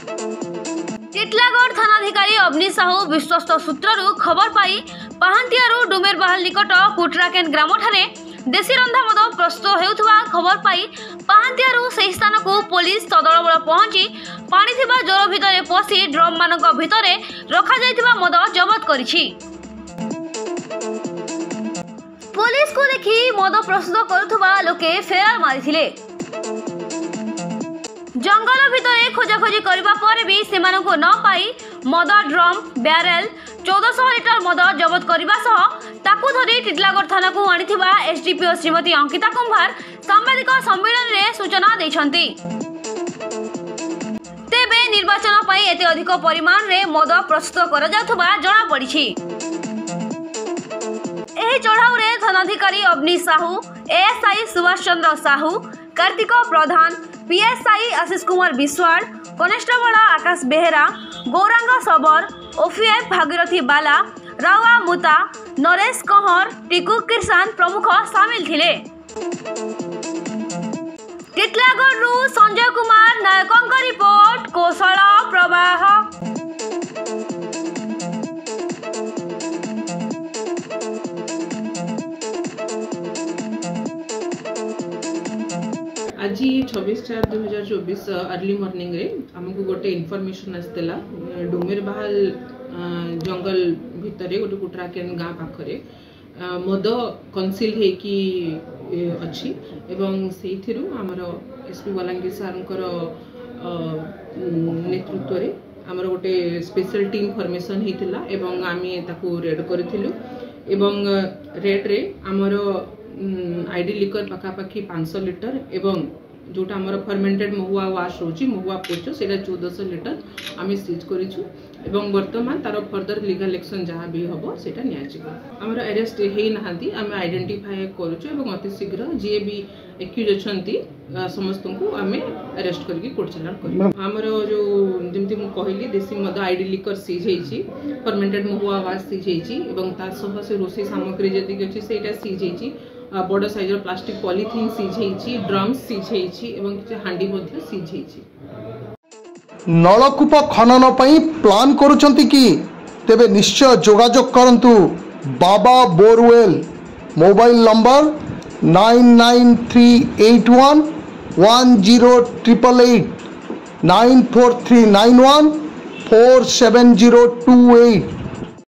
टिटलागढ़ थानाधिकारी अवनी साहू विश्वस्त सूत्रु खबर पाई पाहांतियारू डुमेरबाहाल निकट कुटराकेन ग्राम ठारे देशी रंधा मद प्रस्तुत हेउथबा खबर पाई पाहांतियारू से स्थान को पुलिस तदलबल पहुंची पानी थिबा जोर भितरे पसी ड्रम मानक भितरे रखा जायथिबा मद जबत करिछि। पुलिस को देखि मद प्रस्तुत करुथबा लोके फेरार मारिथिले। जंगल भितरे खोजाखोजी करबा पर भी सेमानंको न पाई मद ड्रम ब्यारेल 1400 लिटर मद जबत करबा सह ताकू धरी टिटलागढ़ थाना को आनिथिबा एसडीपीओ श्रीमती अंकिता कुंभार सांबादिक सम्मेलन रे सूचना दैछंती। तेबे निर्वाचन पई एते अधिक परिमाण रे मद प्रस्तुत करा जाथबा जणा पड़िछि। एही चढ़ाऊ रे थानाधिकारी अवनी साहू, एएसआई सुभाष चंद्र साहू, कार्तिक प्रधान, पीएसआई आशीष कुमार विश्वाड़, कनेस्टेबल आकाश बेहेरा, गौरांग सबर, ओफीएफ भागीरथी बाला, रावा मुता, नरेश कंहर, टिकू किरसान प्रमुख शामिल थिले। टिटलागढ़ संजय कुमार नायकों रिपोर्ट कौशल प्रवाह। आज 26/4/2024 अर्ली मॉर्निंग रे हमको गोटे इनफॉरमेशन आसला डुमेरबाहाल जंगल भितर गोटे कुटराकेन गाँ पाखरे मद कनसिल होगी अच्छी एवं से आमर एसपी बलांगीर सारंकर नेतृत्व रे आमर गोटे स्पेशल टीम फॉर्मेशन होता एवं आमे ताकू रेड करूँ एवं रेड रे आमर आईडी लिकर पखापाखि 500 लिटर एवं जोटा आमर फर्मेंटेड महुआ वाश रोची महुआ पोच से 1400 लिटर आम सीज करूँ एवं वर्तमान तार फर्दर लीगल एक्शन जहाँ भी हम सेटा आमर अरेस्ट होना आम आइडेंटिफाई करुँ अति शीघ्र जी भी एक्यूज अच्छा समस्त को आम अरेस्ट करके कोर्ट चालान कर आमर जो जमी कहली देशी मद आईडी लिकर सीज होती फर्मेंटेड महुआ वाश सीज होती से रोषे सामग्री जी अच्छी से सीज होती बड़ साइजर प्लास्टिक पॉलिथिन सीज होती ड्रम्स सीज होती हांडी सीज होती। नलकूप खनन पई प्लान करुछंती कि तेबे निश्चय जोगाजोग करंतु बाबा बोरवेल मोबाइल नंबर 99381 10888 94391 47028।